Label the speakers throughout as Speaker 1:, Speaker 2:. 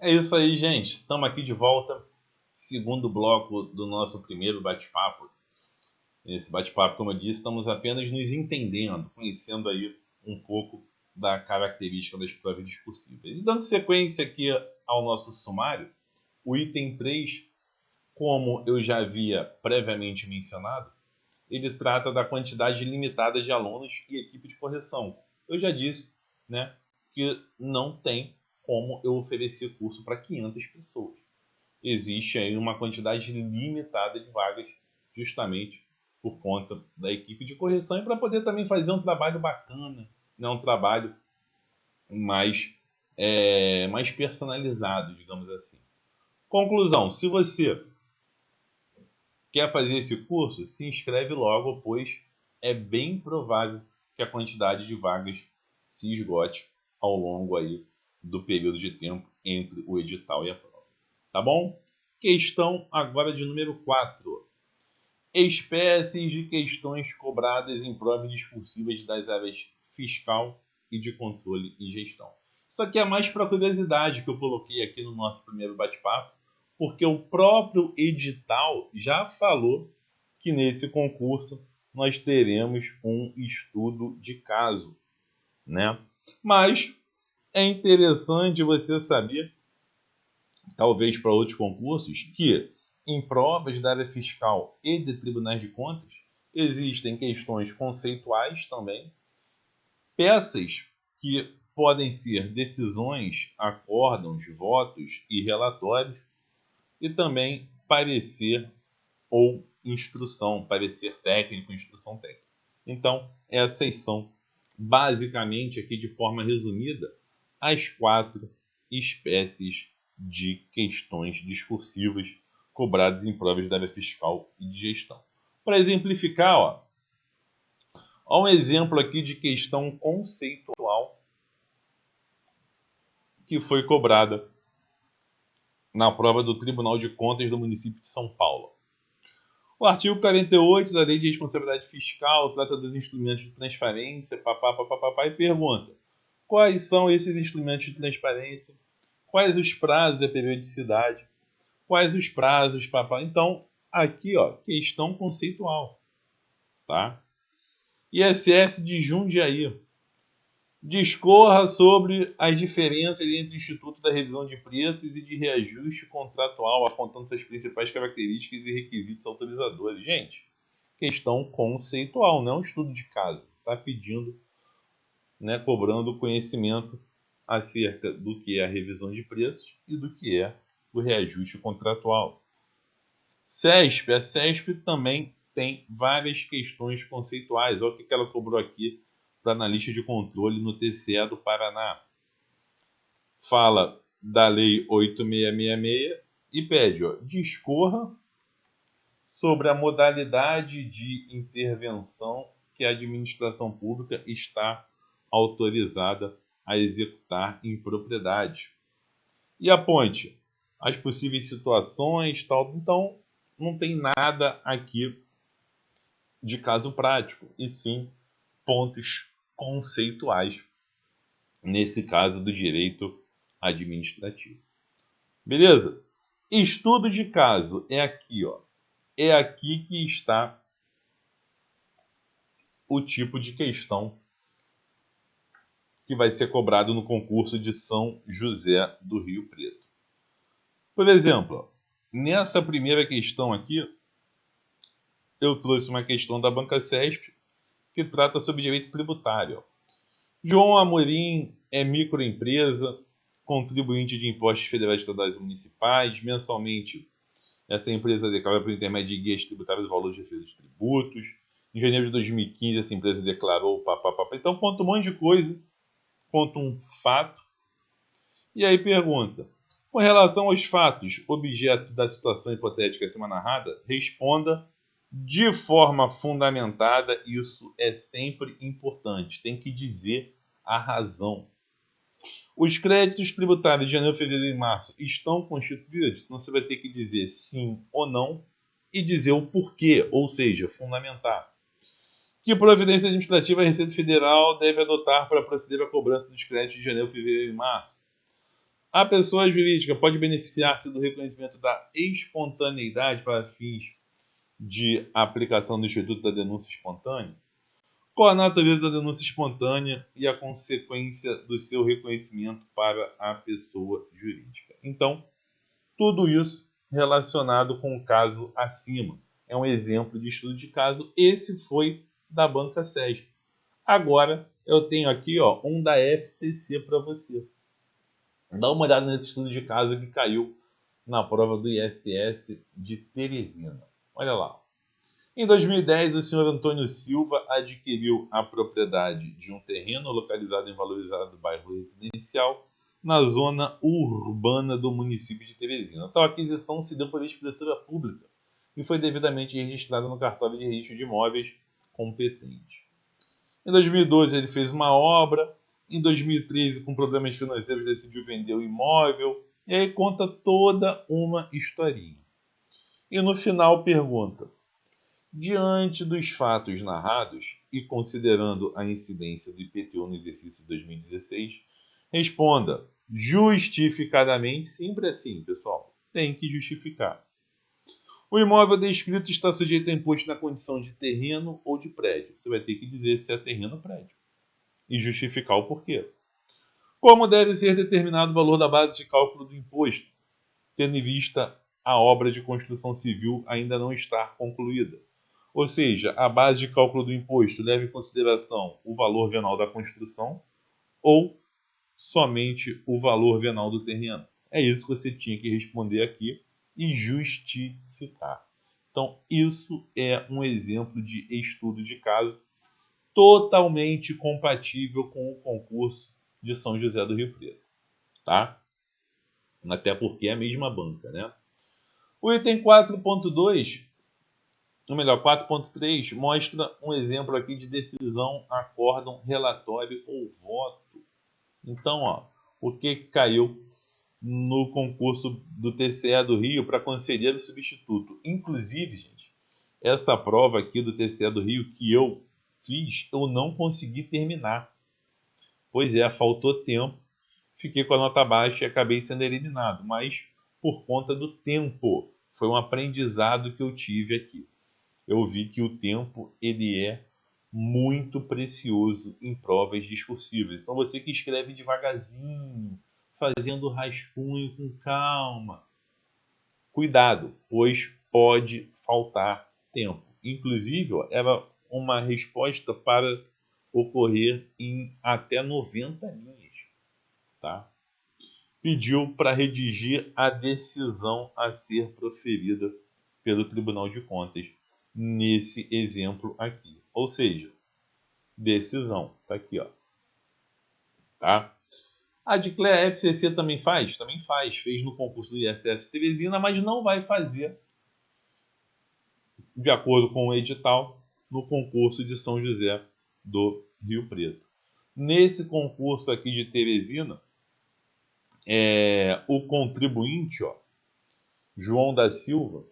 Speaker 1: É isso aí, gente. Estamos aqui de volta. Segundo bloco do nosso primeiro bate-papo. Nesse bate-papo, como eu disse, estamos apenas nos entendendo, conhecendo aí um pouco da característica das provas discursivas. E dando sequência aqui ao nosso sumário, o item 3, como eu já havia previamente mencionado, ele trata da quantidade limitada de alunos e equipe de correção. Eu já disse, né, que não tem como eu oferecer curso para 500 pessoas. Existe aí uma quantidade limitada de vagas, justamente por conta da equipe de correção e para poder também fazer um trabalho bacana, né, um trabalho mais, mais personalizado, digamos assim. Conclusão: se você quer fazer esse curso, se inscreve logo, pois é bem provável que a quantidade de vagas se esgote ao longo aí do período de tempo entre o edital e a prova. Tá bom? Questão agora de número 4. Espécies de questões cobradas em provas discursivas das áreas fiscal e de controle e gestão. Isso aqui é mais para curiosidade que eu coloquei aqui no nosso primeiro bate-papo, porque o próprio edital já falou que nesse concurso nós teremos um estudo de caso, né? Mas é interessante você saber, talvez para outros concursos, que em provas da área fiscal e de tribunais de contas existem questões conceituais também, peças que podem ser decisões, acórdãos, votos e relatórios, e também parecer ou instrução, parecer técnico, instrução técnica. Então, essas são, basicamente, aqui de forma resumida, as 4 espécies de questões discursivas cobradas em provas da área fiscal e de gestão. Para exemplificar, ó um exemplo aqui de questão conceitual que foi cobrada na prova do Tribunal de Contas do município de São Paulo. O artigo 48 da Lei de Responsabilidade Fiscal trata dos instrumentos de transparência, e pergunta: quais são esses instrumentos de transparência? Quais os prazos e a periodicidade? Quais os prazos, papá? Então, aqui, ó, questão conceitual, tá? ISS de Jundiaí. Discorra sobre as diferenças entre o Instituto da Revisão de Preços e de Reajuste Contratual, apontando suas principais características e requisitos autorizadores. Gente, questão conceitual, não é um estudo de caso. Está pedindo, né, cobrando conhecimento acerca do que é a revisão de preços e do que é o reajuste contratual. CESP, a CESP também tem várias questões conceituais. Olha o que ela cobrou aqui para analista de controle no TCE do Paraná. Fala da Lei 8666 e pede, ó, discorra sobre a modalidade de intervenção que a administração pública está autorizada a executar em propriedade. E aponte as possíveis situações, tal. Então, não tem nada aqui de caso prático, e sim pontos conceituais, nesse caso do direito administrativo. Beleza? Estudo de caso é aqui, ó. É aqui que está o tipo de questão que vai ser cobrado no concurso de São José do Rio Preto. Por exemplo, nessa primeira questão aqui, eu trouxe uma questão da Banca CESP que trata sobre direito tributário. João Amorim é microempresa, contribuinte de impostos federais, estaduais e municipais. Mensalmente, essa empresa declara por intermédio de guias tributários o valor de referidos tributos. Em janeiro de 2015, essa empresa declarou papapá. Então, conta um monte de coisa, conta um fato. E aí pergunta: com relação aos fatos, objeto da situação hipotética a ser narrada, responda de forma fundamentada. Isso é sempre importante. Tem que dizer a razão. Os créditos tributários de janeiro, fevereiro e março estão constituídos? Então você vai ter que dizer sim ou não e dizer o porquê, ou seja, fundamentar. Que providência administrativa a Receita Federal deve adotar para proceder à cobrança dos créditos de janeiro, fevereiro e março? A pessoa jurídica pode beneficiar-se do reconhecimento da espontaneidade para fins de aplicação do Instituto da Denúncia Espontânea? Qual a natureza da denúncia espontânea e a consequência do seu reconhecimento para a pessoa jurídica? Então, tudo isso relacionado com o caso acima. É um exemplo de estudo de caso. Esse foi da Banca SESC. Agora, eu tenho aqui um da FCC para você. Dá uma olhada nesse estudo de caso que caiu na prova do ISS de Teresina. Olha lá. Em 2010, o senhor Antônio Silva adquiriu a propriedade de um terreno localizado em valorizado bairro residencial na zona urbana do município de Teresina. Tal aquisição se deu por escritura pública e foi devidamente registrada no cartório de registro de imóveis competente. Em 2012, ele fez uma obra. Em 2013, com problemas financeiros, decidiu vender o imóvel. E aí conta toda uma historinha. E no final pergunta: diante dos fatos narrados e considerando a incidência do IPTU no exercício de 2016, responda justificadamente, sempre assim, pessoal, tem que justificar. O imóvel descrito está sujeito a imposto na condição de terreno ou de prédio. Você vai ter que dizer se é terreno ou prédio e justificar o porquê. Como deve ser determinado o valor da base de cálculo do imposto, tendo em vista a obra de construção civil ainda não estar concluída. Ou seja, a base de cálculo do imposto leva em consideração o valor venal da construção ou somente o valor venal do terreno. É isso que você tinha que responder aqui e justificar. Então, isso é um exemplo de estudo de caso totalmente compatível com o concurso de São José do Rio Preto, tá? Até porque é a mesma banca, né? O item 4.2, ou melhor, 4.3, mostra um exemplo aqui de decisão, acórdão, relatório ou voto. Então, o que caiu no concurso do TCE do Rio para conceder o substituto? Inclusive, gente, essa prova aqui do TCE do Rio que eu fiz, eu não consegui terminar. Pois é, faltou tempo, fiquei com a nota baixa e acabei sendo eliminado, mas por conta do tempo. Foi um aprendizado que eu tive aqui. Eu vi que o tempo ele é muito precioso em provas discursivas. Então você que escreve devagarzinho, fazendo rascunho com calma, cuidado, pois pode faltar tempo. Inclusive, era uma resposta para ocorrer em até 90 linhas, tá? Pediu para redigir a decisão a ser proferida pelo Tribunal de Contas nesse exemplo aqui. Ou seja, decisão, tá aqui, tá? A Adclea FCC também faz? Também faz. Fez no concurso do ISS Teresina, mas não vai fazer, de acordo com o edital, no concurso de São José do Rio Preto. Nesse concurso aqui de Teresina, o contribuinte, João da Silva,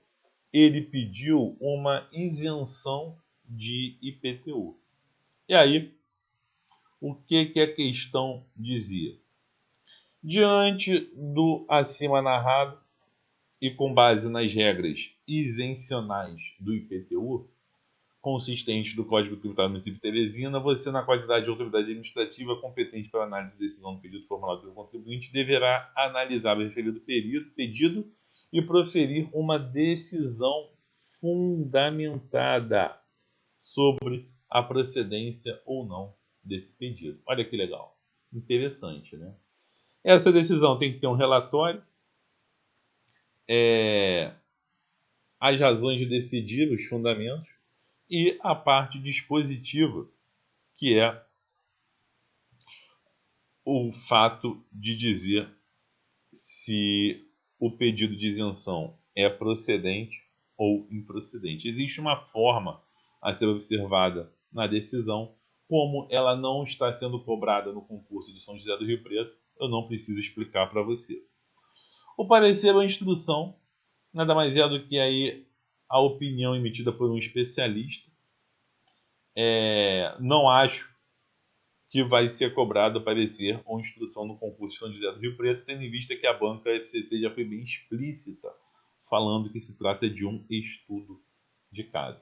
Speaker 1: ele pediu uma isenção de IPTU. E aí, o que a questão dizia? Diante do acima narrado e com base nas regras isencionais do IPTU, consistentes do Código Tributário do município de Teresina, você, na qualidade de autoridade administrativa competente para análise de decisão do pedido formulado pelo contribuinte, deverá analisar o referido pedido e proferir uma decisão fundamentada sobre a procedência ou não desse pedido. Olha que legal. Interessante, né? Essa decisão tem que ter um relatório, as razões de decidir, os fundamentos, e a parte dispositiva, que é o fato de dizer se o pedido de isenção é procedente ou improcedente. Existe uma forma a ser observada na decisão, como ela não está sendo cobrada no concurso de São José do Rio Preto, eu não preciso explicar para você. O parecer ou instrução nada mais é do que aí a opinião emitida por um especialista. Não acho que vai ser cobrado parecer ou instrução no concurso de São José do Rio Preto, tendo em vista que a banca FCC já foi bem explícita, falando que se trata de um estudo de caso.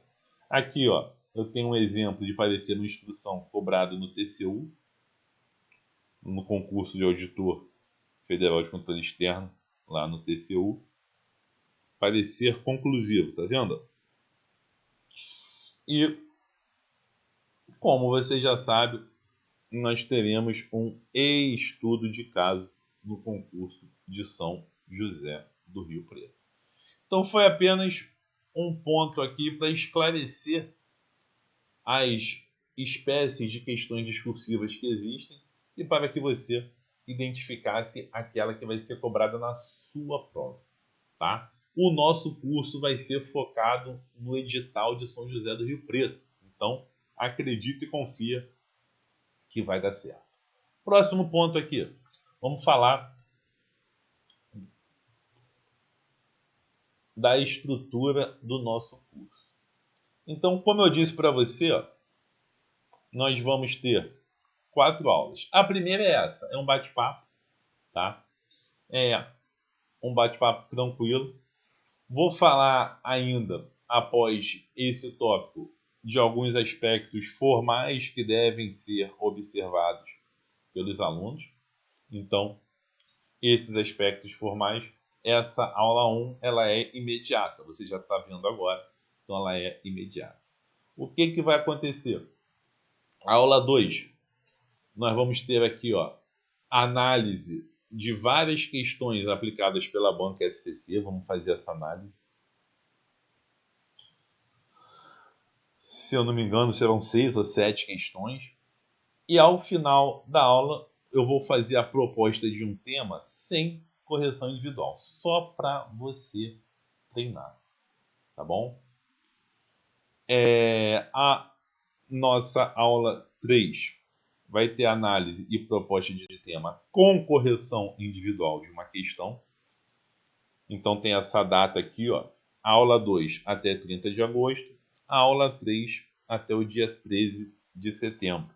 Speaker 1: Aqui, ó, eu tenho um exemplo de parecer uma instrução cobrado no TCU, no concurso de auditor federal de controle externo, lá no TCU. Parecer conclusivo, tá vendo? E, como você já sabe, nós teremos um estudo de caso no concurso de São José do Rio Preto. Então foi apenas um ponto aqui para esclarecer as espécies de questões discursivas que existem e para que você identificasse aquela que vai ser cobrada na sua prova, tá? O nosso curso vai ser focado no edital de São José do Rio Preto. Então, acredita e confia que vai dar certo. Próximo ponto aqui. Vamos falar da estrutura do nosso curso. Então, como eu disse para você, ó, nós vamos ter 4 aulas. A primeira é essa, é um bate-papo, tá? É um bate-papo tranquilo. Vou falar ainda, após esse tópico, de alguns aspectos formais que devem ser observados pelos alunos. Então, esses aspectos formais, essa aula 1, ela é imediata. Você já está vendo agora, então ela é imediata. O que vai acontecer? A aula 2, nós vamos ter aqui, ó, análise de várias questões aplicadas pela banca FCC. Vamos fazer essa análise. Se eu não me engano, serão 6 ou 7 questões. E ao final da aula, eu vou fazer a proposta de um tema sem correção individual, só para você treinar, tá bom? A nossa aula 3 vai ter análise e proposta de tema com correção individual de uma questão. Então tem essa data aqui, ó, a aula 2 até 30 de agosto, a aula 3 até o dia 13 de setembro.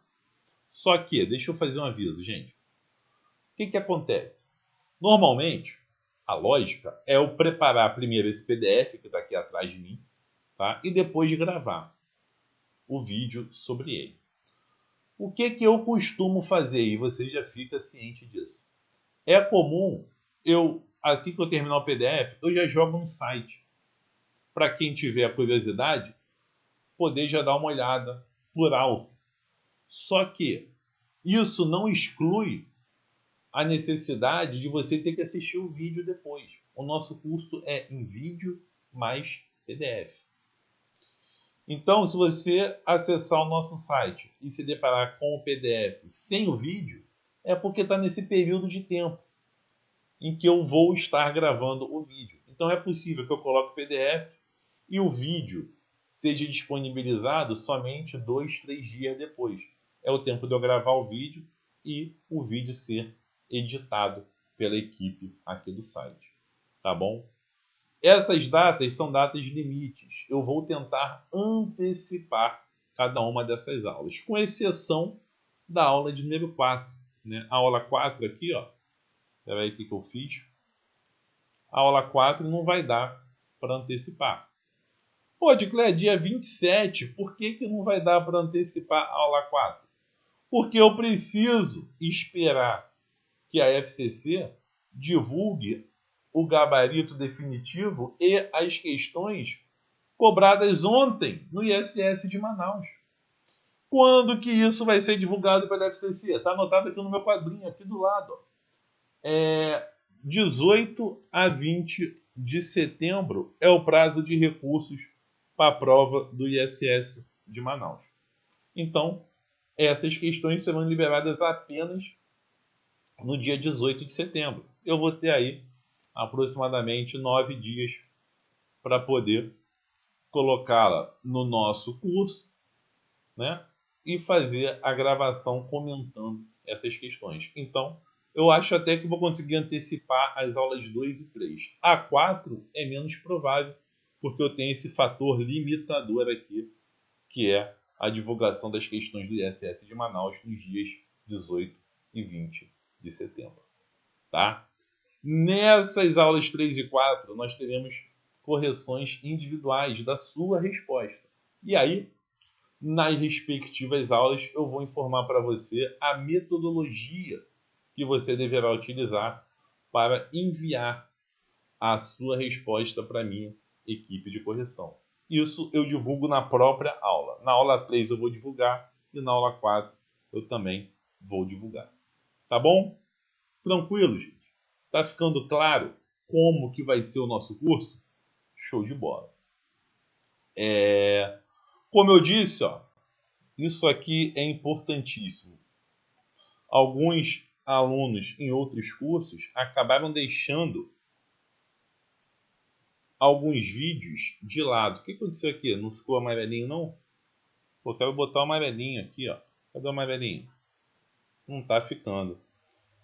Speaker 1: Só que, deixa eu fazer um aviso, gente. O que acontece? Normalmente, a lógica é eu preparar primeiro esse PDF que está aqui atrás de mim, tá? E depois gravar o vídeo sobre ele. O que eu costumo fazer, e você já fica ciente disso? É comum eu, assim que eu terminar o PDF, eu já jogo no site. Para quem tiver curiosidade, poder já dar uma olhada por alto. Só que isso não exclui a necessidade de você ter que assistir o vídeo depois. O nosso curso é em vídeo mais PDF. Então, se você acessar o nosso site e se deparar com o PDF sem o vídeo, é porque está nesse período de tempo em que eu vou estar gravando o vídeo. Então, é possível que eu coloque o PDF e o vídeo seja disponibilizado somente 2, 3 dias depois. É o tempo de eu gravar o vídeo e o vídeo ser editado pela equipe aqui do site, tá bom? Essas datas são datas limites. Eu vou tentar antecipar cada uma dessas aulas, com exceção da aula de número 4. Né? A aula 4 aqui, ó. Espera aí o que eu fiz. A aula 4 não vai dar para antecipar. Pô, Edclé, dia 27, por que não vai dar para antecipar a aula 4? Porque eu preciso esperar que a FCC divulgue o gabarito definitivo e as questões cobradas ontem no ISS de Manaus. Quando que isso vai ser divulgado pela FCC? Está anotado aqui no meu quadrinho, aqui do lado. 18 a 20 de setembro é o prazo de recursos para a prova do ISS de Manaus. Então, essas questões serão liberadas apenas no dia 18 de setembro. Eu vou ter aí aproximadamente 9 dias para poder colocá-la no nosso curso, né? E fazer a gravação comentando essas questões. Então, eu acho até que vou conseguir antecipar as aulas 2 e 3. A 4 é menos provável, porque eu tenho esse fator limitador aqui, que é a divulgação das questões do ISS de Manaus nos dias 18 e 20 de setembro. Tá? Nessas aulas 3 e 4, nós teremos correções individuais da sua resposta. E aí, nas respectivas aulas, eu vou informar para você a metodologia que você deverá utilizar para enviar a sua resposta para a minha equipe de correção. Isso eu divulgo na própria aula. Na aula 3 eu vou divulgar e na aula 4 eu também vou divulgar. Tá bom? Tranquilo, gente? Tá ficando claro como que vai ser o nosso curso? Show de bola. Como eu disse, ó, isso aqui é importantíssimo. Alguns alunos em outros cursos acabaram deixando alguns vídeos de lado. O que aconteceu aqui? Não ficou amarelinho, não? Pô, quero botar o amarelinho aqui, ó. Cadê o amarelinho? Não tá ficando.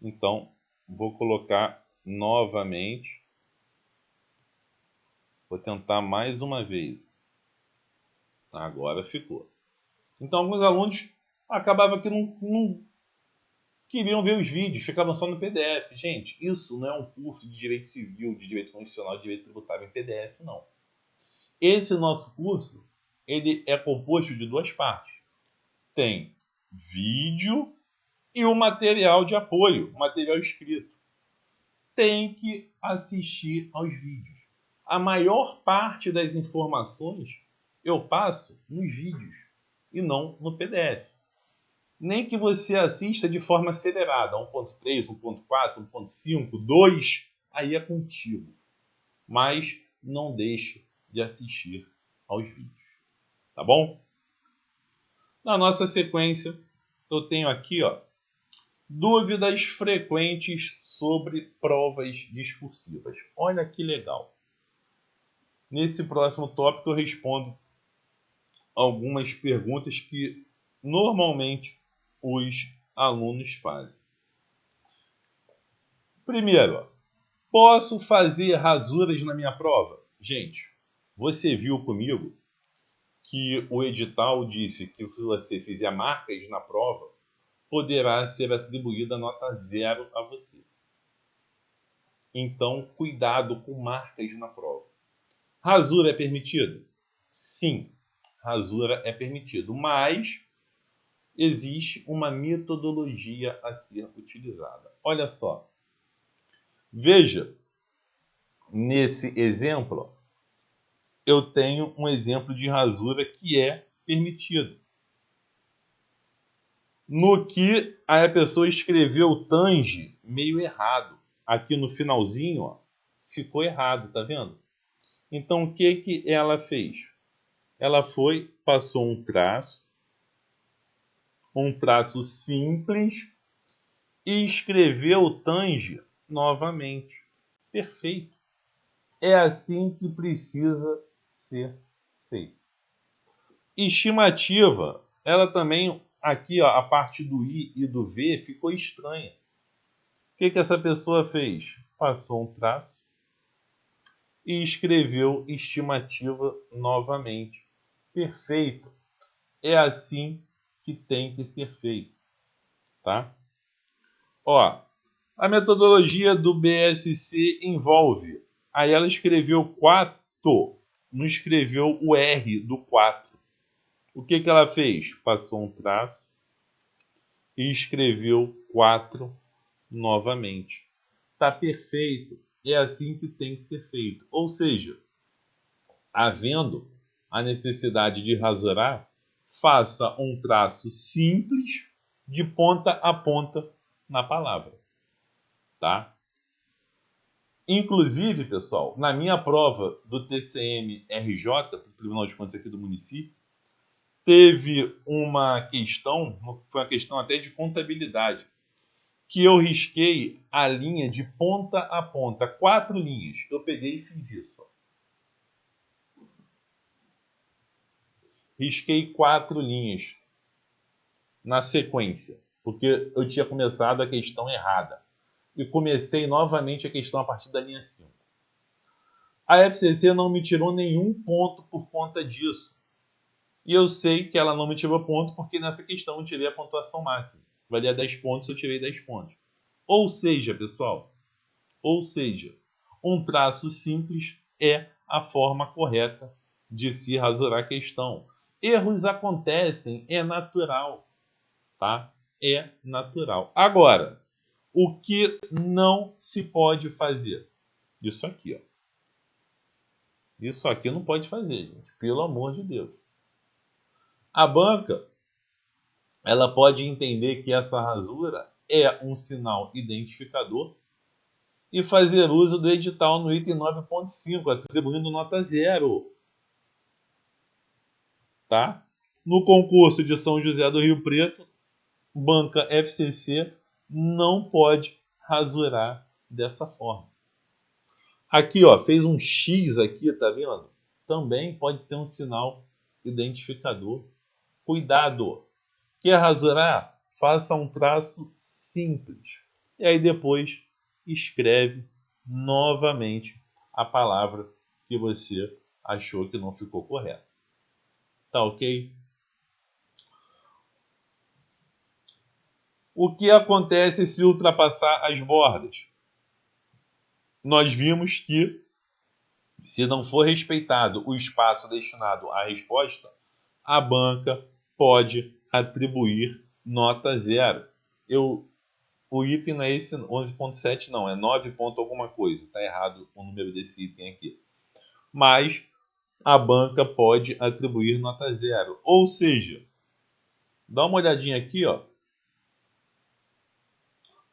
Speaker 1: Então, vou colocar novamente. Vou tentar mais uma vez. Agora ficou. Então, alguns alunos acabavam que não queriam ver os vídeos, ficavam só no PDF. Gente, isso não é um curso de Direito Civil, de Direito Constitucional, de Direito Tributário em PDF, não. Esse nosso curso, ele é composto de duas partes. Tem vídeo e o material de apoio, material escrito. Tem que assistir aos vídeos. A maior parte das informações eu passo nos vídeos e não no PDF. Nem que você assista de forma acelerada, 1.3, 1.4, 1.5, 2, aí é contigo. Mas não deixe de assistir aos vídeos. Tá bom? Na nossa sequência, eu tenho aqui, ó, dúvidas frequentes sobre provas discursivas. Olha que legal. Nesse próximo tópico eu respondo algumas perguntas que normalmente os alunos fazem. Primeiro, posso fazer rasuras na minha prova? Gente, você viu comigo que o edital disse que se você fizer marcas na prova, poderá ser atribuída nota 0 a você. Então, cuidado com marcas na prova. Rasura é permitido? Sim, rasura é permitido, mas existe uma metodologia a ser utilizada. Olha só. Veja, nesse exemplo, eu tenho um exemplo de rasura que é permitido. No que a pessoa escreveu tange meio errado. Aqui no finalzinho, ó, ficou errado, tá vendo? Então, o que ela fez? Ela passou um traço simples e escreveu tange novamente. Perfeito. É assim que precisa ser feito. Estimativa, ela também, aqui ó, a parte do I e do V ficou estranha. O que essa pessoa fez? Passou um traço e escreveu estimativa novamente. Perfeito. É assim que tem que ser feito, tá? Ó, a metodologia do BSC envolve. Aí ela escreveu 4, não escreveu o R do 4. O que ela fez? Passou um traço e escreveu 4 novamente. Tá perfeito. É assim que tem que ser feito. Ou seja, havendo a necessidade de rasurar, faça um traço simples de ponta a ponta na palavra, tá? Inclusive, pessoal, na minha prova do TCM-RJ, do Tribunal de Contas aqui do município, teve uma questão, foi uma questão até de contabilidade, que eu risquei a linha de ponta a ponta, 4 linhas. Eu peguei e fiz isso. Ó. Risquei 4 linhas na sequência, porque eu tinha começado a questão errada. E comecei novamente a questão a partir da linha 5. A FCC não me tirou nenhum ponto por conta disso. E eu sei que ela não me tirou ponto porque nessa questão eu tirei a pontuação máxima. Valia 10 pontos, eu tirei 10 pontos. Ou seja, pessoal, um traço simples é a forma correta de se rasurar a questão. Erros acontecem, é natural, tá? É natural. Agora, o que não se pode fazer? Isso aqui, ó. Isso aqui não pode fazer, gente. Pelo amor de Deus. A banca, ela pode entender que essa rasura é um sinal identificador e fazer uso do edital no item 9.5, atribuindo nota 0. Tá? No concurso de São José do Rio Preto, banca FCC não pode rasurar dessa forma. Aqui, ó, fez um X aqui, tá vendo? Também pode ser um sinal identificador. Cuidado! Quer rasurar? Faça um traço simples. E aí depois escreve novamente a palavra que você achou que não ficou correta. Tá ok? O que acontece se ultrapassar as bordas? Nós vimos que, se não for respeitado o espaço destinado à resposta, a banca pode atribuir nota 0. O item não é esse 11.7, não, é 9 ponto alguma coisa. Está errado o número desse item aqui. Mas a banca pode atribuir nota 0. Ou seja, dá uma olhadinha aqui, ó.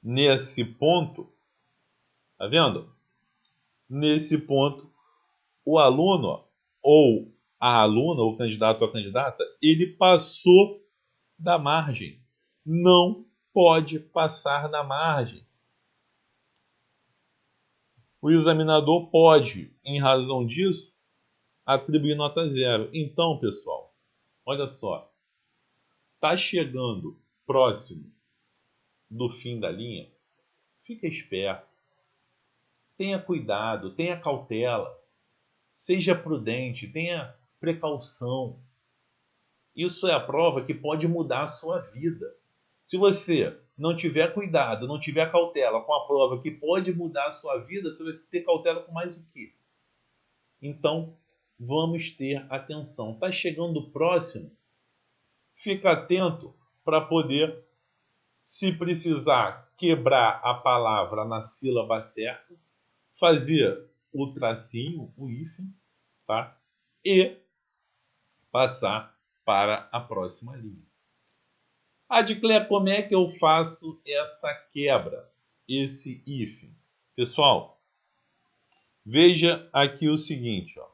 Speaker 1: Nesse ponto, tá vendo? Nesse ponto, o aluno, ó, ou a aluna, ou o candidato ou a candidata, ele passou da margem. Não pode passar da margem. O examinador pode, em razão disso, atribuir nota 0. Então, pessoal, olha só. Está chegando próximo do fim da linha? Fica esperto. Tenha cuidado, tenha cautela. Seja prudente, tenha precaução. Isso é a prova que pode mudar a sua vida. Se você não tiver cuidado, não tiver cautela com a prova que pode mudar a sua vida, você vai ter cautela com mais o quê? Então, vamos ter atenção. Está chegando próximo? Fica atento para poder, se precisar, quebrar a palavra na sílaba certa, fazer o tracinho, o hífen, tá? E passar para a próxima linha. Adcler, como é que eu faço essa quebra, esse hífen? Pessoal, veja aqui o seguinte, ó.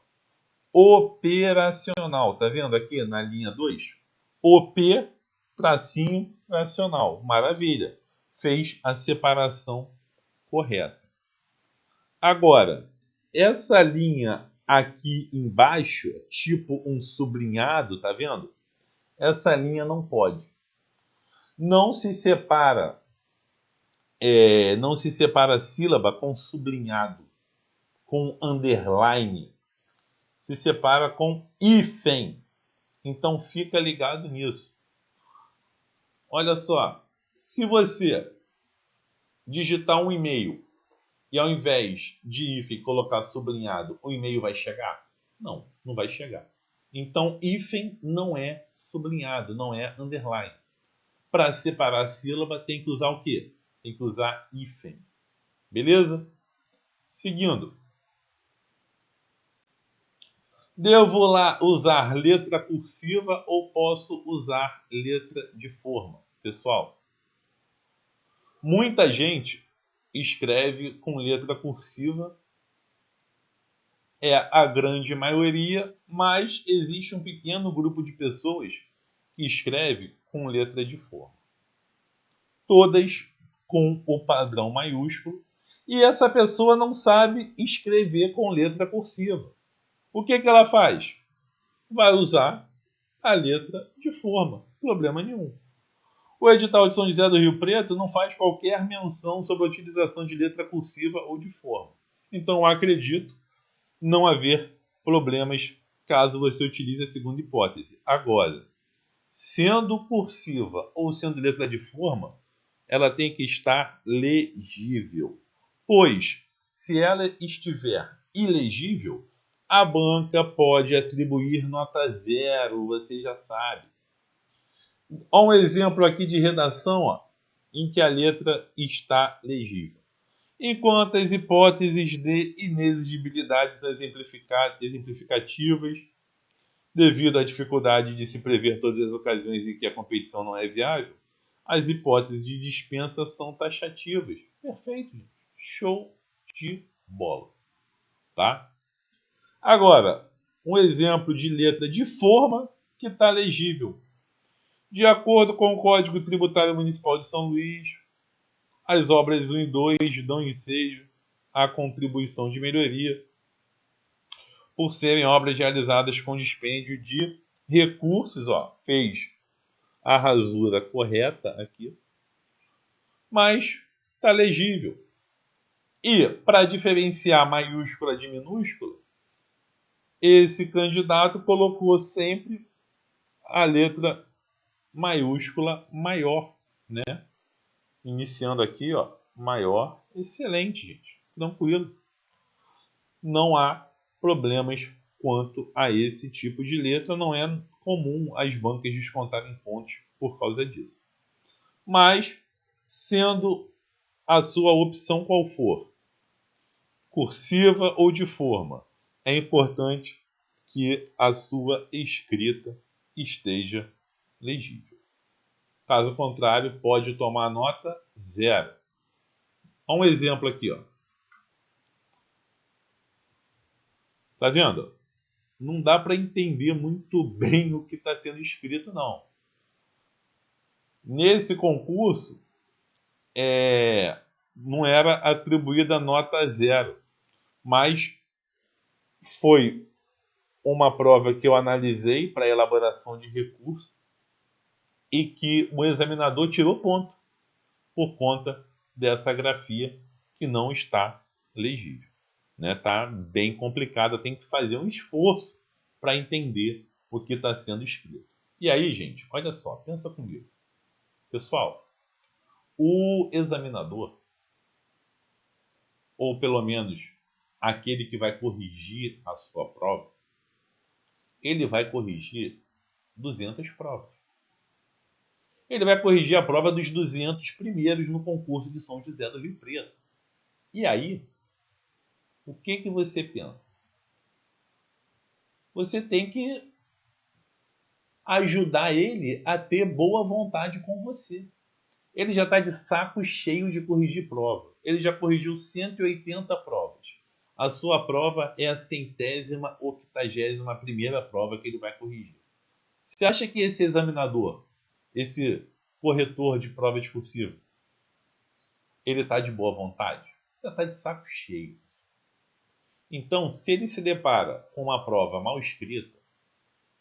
Speaker 1: Operacional, tá vendo aqui na linha 2? OP, tracinho, racional. Maravilha. Fez a separação correta. Agora, essa linha aqui embaixo, tipo um sublinhado, tá vendo? Essa linha não pode. Não se separa sílaba com sublinhado, com underline. Se separa com hífen. Então fica ligado nisso. Olha só, se você digitar um e-mail e ao invés de hífen colocar sublinhado, o e-mail vai chegar? Não, não vai chegar. Então hífen não é sublinhado, não é underline. Para separar a sílaba tem que usar o quê? Tem que usar hífen. Beleza? Seguindo. Devo lá usar letra cursiva ou posso usar letra de forma? Pessoal, muita gente escreve com letra cursiva, é a grande maioria, mas existe um pequeno grupo de pessoas que escreve com letra de forma. Todas com o padrão maiúsculo, e essa pessoa não sabe escrever com letra cursiva. O que ela faz? Vai usar a letra de forma, problema nenhum. O edital de São José do Rio Preto não faz qualquer menção sobre a utilização de letra cursiva ou de forma. Então, acredito não haver problemas caso você utilize a segunda hipótese. Agora, sendo cursiva ou sendo letra de forma, ela tem que estar legível. Pois, se ela estiver ilegível, a banca pode atribuir nota 0, você já sabe. Olha um exemplo aqui de redação, ó, em que a letra está legível. Enquanto as hipóteses de inexigibilidade são exemplificativas, devido à dificuldade de se prever todas as ocasiões em que a competição não é viável, as hipóteses de dispensa são taxativas. Perfeito, gente. Show de bola. Tá? Agora, um exemplo de letra de forma que está legível. De acordo com o Código Tributário Municipal de São Luís, as obras 1 e 2 dão ensejo à contribuição de melhoria por serem obras realizadas com dispêndio de recursos. Ó, fez a rasura correta aqui, mas está legível. E, para diferenciar maiúscula de minúscula, esse candidato colocou sempre a letra maiúscula maior, né? Iniciando aqui, ó, maior. Excelente, gente. Tranquilo. Não há problemas quanto a esse tipo de letra. Não é comum as bancas descontarem pontos por causa disso. Mas, sendo a sua opção qual for, cursiva ou de forma, é importante que a sua escrita esteja legível. Caso contrário, pode tomar nota 0. Olha um exemplo aqui, ó. Tá vendo? Não dá para entender muito bem o que está sendo escrito, não. Nesse concurso, não era atribuída nota 0, mas foi uma prova que eu analisei para elaboração de recurso e que o examinador tirou ponto por conta dessa grafia que não está legível. Está bem complicado, tem que fazer um esforço para entender o que está sendo escrito. E aí, gente, olha só, pensa comigo. Pessoal, o examinador, ou pelo menos aquele que vai corrigir a sua prova, ele vai corrigir 200 provas. Ele vai corrigir a prova dos 200 primeiros no concurso de São José do Rio Preto. E aí, o que você pensa? Você tem que ajudar ele a ter boa vontade com você. Ele já está de saco cheio de corrigir prova. Ele já corrigiu 180 provas. A sua prova é a 181ª prova que ele vai corrigir. Você acha que esse examinador, esse corretor de prova discursiva, ele está de boa vontade? Já está de saco cheio. Então, se ele se depara com uma prova mal escrita,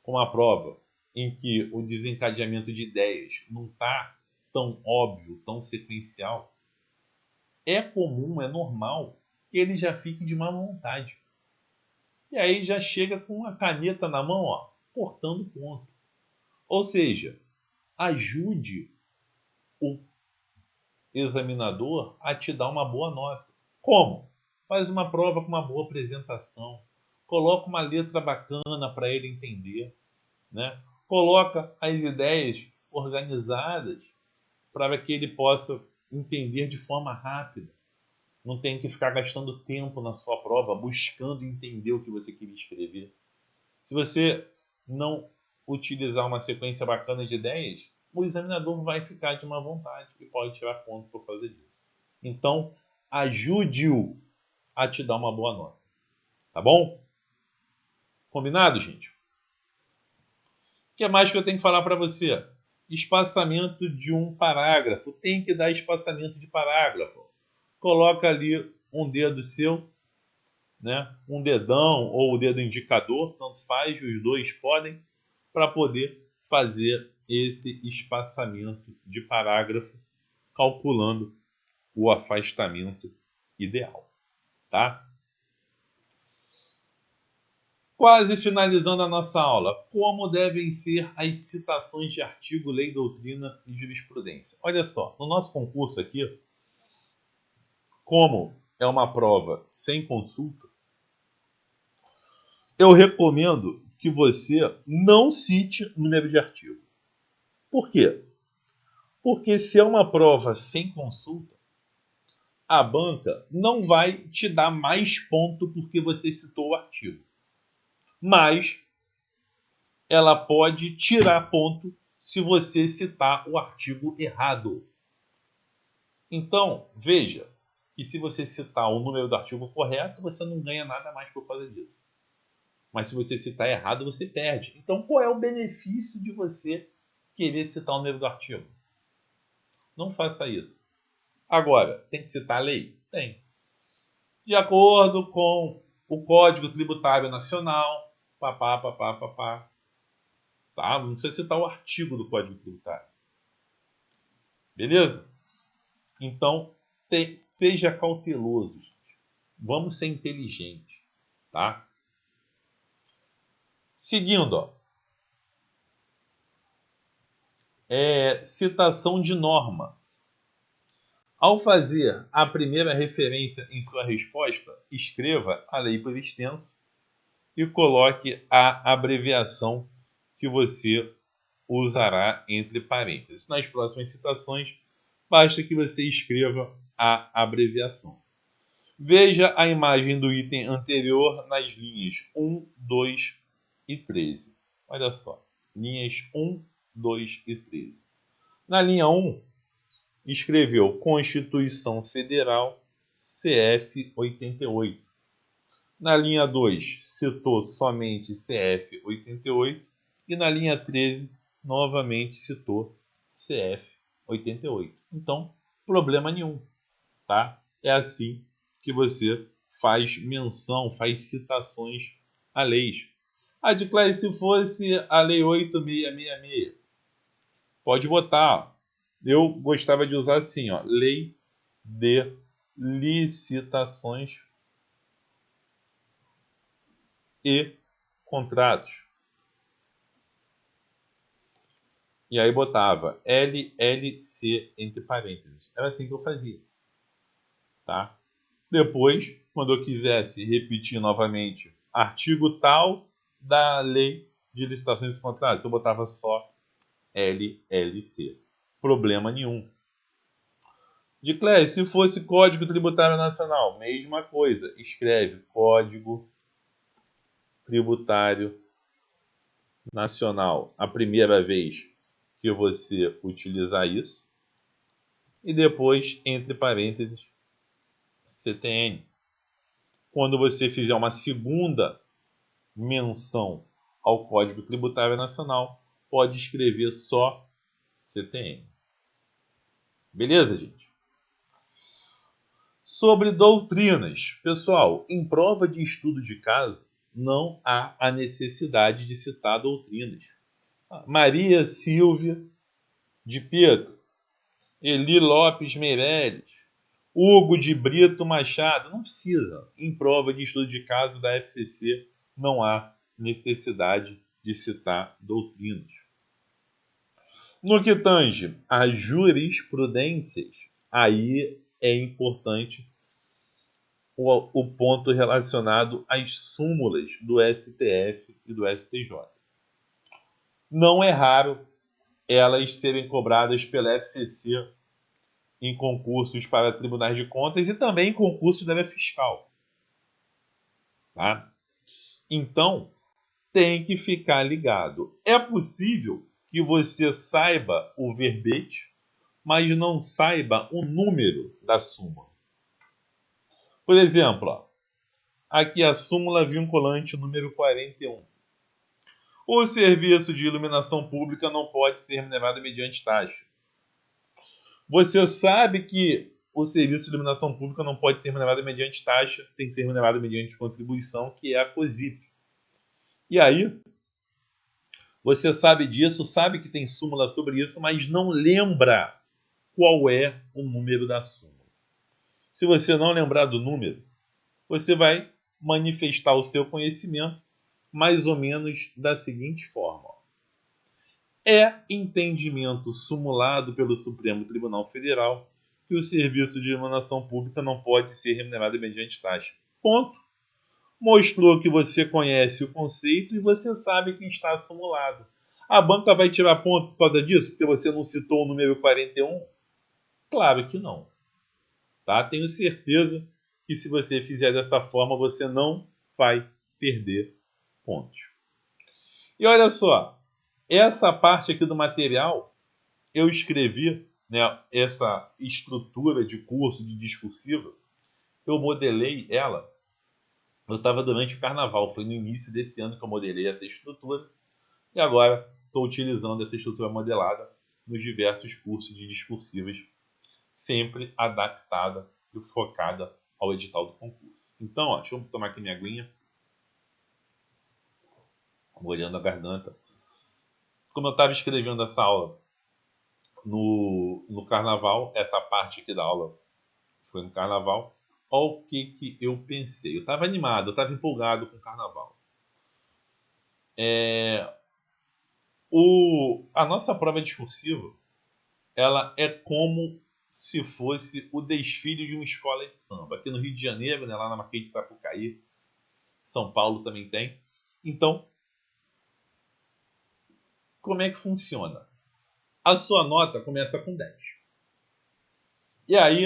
Speaker 1: com uma prova em que o desencadeamento de ideias não está tão óbvio, tão sequencial, é comum, é normal que ele já fique de má vontade. E aí já chega com a caneta na mão, ó, cortando ponto. Ou seja, ajude o examinador a te dar uma boa nota. Como? Faz uma prova com uma boa apresentação. Coloca uma letra bacana para ele entender, né? Coloca as ideias organizadas para que ele possa entender de forma rápida. Não tem que ficar gastando tempo na sua prova buscando entender o que você queria escrever. Se você não utilizar uma sequência bacana de ideias, o examinador vai ficar de má vontade e pode tirar ponto por causa disso. Então, ajude-o a te dar uma boa nota. Tá bom? Combinado, gente? O que mais que eu tenho que falar para você? Espaçamento de um parágrafo. Tem que dar espaçamento de parágrafo. Coloca ali um dedo seu, né? Um dedão ou o dedo indicador, tanto faz, os dois podem, para poder fazer esse espaçamento de parágrafo, calculando o afastamento ideal, tá? Quase finalizando a nossa aula, como devem ser as citações de artigo, lei, doutrina e jurisprudência? Olha só, no nosso concurso aqui, como é uma prova sem consulta, eu recomendo que você não cite número de artigo. Por quê? Porque se é uma prova sem consulta, a banca não vai te dar mais ponto porque você citou o artigo. Mas ela pode tirar ponto se você citar o artigo errado. Então, veja que se você citar o número do artigo correto, você não ganha nada mais por causa disso. Mas se você citar errado, você perde. Então, qual é o benefício de você querer citar o número do artigo? Não faça isso. Agora, tem que citar a lei? Tem. De acordo com o Código Tributário Nacional, papá. Tá? Não precisa citar o artigo do Código Tributário. Beleza? Então, seja cauteloso. Gente. Vamos ser inteligentes. Tá? Seguindo, ó. Citação de norma. Ao fazer a primeira referência em sua resposta, escreva a lei por extenso e coloque a abreviação que você usará entre parênteses. Nas próximas citações, basta que você escreva a abreviação. Veja a imagem do item anterior nas linhas 1, 2 e 13. Olha só, linhas 1, 2 e 13. Na linha 1, escreveu Constituição Federal, CF 88. Na linha 2, citou somente CF 88. E na linha 13, novamente citou CF 88. Então, problema nenhum, tá? É assim que você faz menção, faz citações a leis. Adclare, se fosse a Lei 8666, pode botar. Eu gostava de usar assim, ó, Lei de Licitações e Contratos. E aí botava LLC entre parênteses. Era assim que eu fazia, tá? Depois, quando eu quisesse repetir novamente artigo tal da Lei de Licitações e Contratos, eu botava só LLC. Problema nenhum. De Cléia, se fosse Código Tributário Nacional, mesma coisa. Escreve Código Tributário Nacional a primeira vez que você utilizar isso. E depois, entre parênteses, CTN. Quando você fizer uma segunda menção ao Código Tributário Nacional, pode escrever só CTN. Beleza, gente? Sobre doutrinas. Pessoal, em prova de estudo de caso, não há a necessidade de citar doutrinas. Maria Silvia de Pietro, Eli Lopes Meirelles, Hugo de Brito Machado, não precisa. Em prova de estudo de caso da FCC, não há necessidade de citar doutrinas. No que tange a jurisprudências, aí é importante o ponto relacionado às súmulas do STF e do STJ. Não é raro elas serem cobradas pela FCC em concursos para tribunais de contas e também em concursos da área fiscal. Tá? Então, tem que ficar ligado. É possível que você saiba o verbete, mas não saiba o número da súmula. Por exemplo, ó, aqui a súmula vinculante número 41. O serviço de iluminação pública não pode ser remunerado mediante taxa. Você sabe que o serviço de iluminação pública não pode ser remunerado mediante taxa, tem que ser remunerado mediante contribuição, que é a COSIP. E aí, você sabe disso, sabe que tem súmula sobre isso, mas não lembra qual é o número da súmula. Se você não lembrar do número, você vai manifestar o seu conhecimento mais ou menos da seguinte forma. É entendimento sumulado pelo Supremo Tribunal Federal que o serviço de iluminação pública não pode ser remunerado mediante taxa. Ponto. Mostrou que você conhece o conceito e você sabe que está sumulado. A banca vai tirar ponto por causa disso? Porque você não citou o número 41? Claro que não. Tá? Tenho certeza que se você fizer dessa forma, você não vai perder pontos. E olha só, essa parte aqui do material, eu escrevi, né, essa estrutura de curso de discursiva, eu modelei ela. Eu estava durante o carnaval, foi no início desse ano que eu modelei essa estrutura, e agora estou utilizando essa estrutura modelada nos diversos cursos de discursivas, sempre adaptada e focada ao edital do concurso. Então, ó, deixa eu tomar aqui minha aguinha, molhando a garganta. Como eu estava escrevendo essa aula no carnaval, essa parte aqui da aula foi no carnaval, olha o que eu pensei. Eu estava animado, eu estava empolgado com o carnaval. A nossa prova discursiva, ela é como se fosse o desfile de uma escola de samba. Aqui no Rio de Janeiro, né, lá na Marquês de Sapucaí, São Paulo também tem. Então, como é que funciona? A sua nota começa com 10. E aí,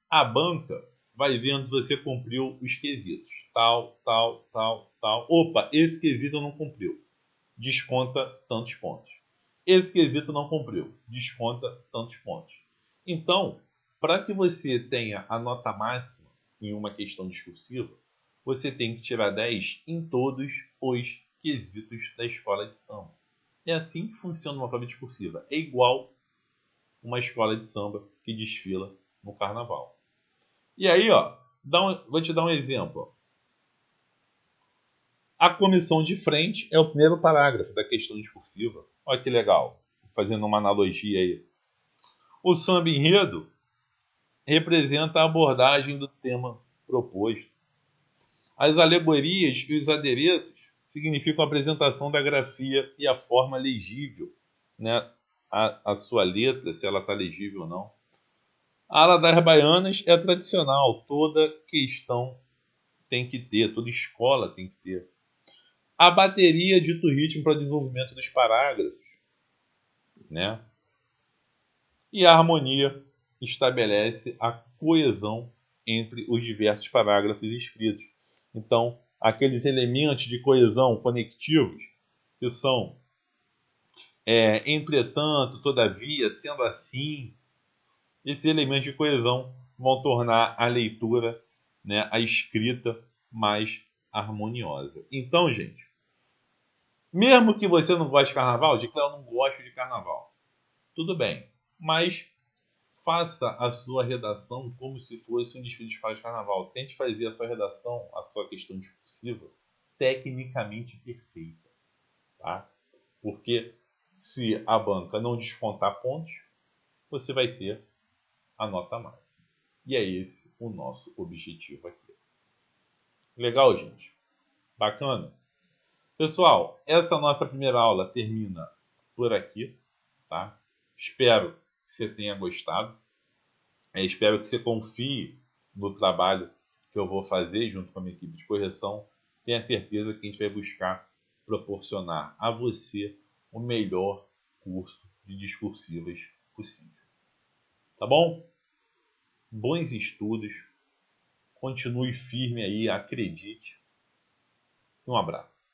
Speaker 1: a banca vai vendo se você cumpriu os quesitos. Tal, tal, tal, tal. Opa, esse quesito não cumpriu. Desconta tantos pontos. Esse quesito não cumpriu. Desconta tantos pontos. Então, para que você tenha a nota máxima em uma questão discursiva, você tem que tirar 10 em todos os quesitos da escola de samba. É assim que funciona uma prova discursiva. É igual uma escola de samba que desfila no carnaval. E aí, ó, vou te dar um exemplo. A comissão de frente é o primeiro parágrafo da questão discursiva. Olha que legal, fazendo uma analogia aí. O samba enredo representa a abordagem do tema proposto. As alegorias e os adereços significam a apresentação da grafia e a forma legível, né? A sua letra, se ela está legível ou não. A ala das baianas é tradicional, toda questão tem que ter, toda escola tem que ter. A bateria dita o ritmo para o desenvolvimento dos parágrafos, né? E a harmonia estabelece a coesão entre os diversos parágrafos escritos. Então, aqueles elementos de coesão conectivos, que são entretanto, todavia, sendo assim, esses elementos de coesão vão tornar a leitura, né, a escrita mais harmoniosa. Então, gente, mesmo que você não goste de carnaval, diga que eu não gosto de carnaval. Tudo bem, mas faça a sua redação como se fosse um desfile de escola de carnaval. Tente fazer a sua redação, a sua questão discursiva, tecnicamente perfeita, tá? Porque se a banca não descontar pontos, você vai ter a nota máxima. E é esse o nosso objetivo aqui. Legal, gente? Bacana? Pessoal, essa nossa primeira aula termina por aqui, tá? Espero que você tenha gostado. Espero que você confie no trabalho que eu vou fazer junto com a minha equipe de correção. Tenha certeza que a gente vai buscar proporcionar a você o melhor curso de discursivas possível. Tá bom? Bons estudos. Continue firme aí, acredite. Um abraço.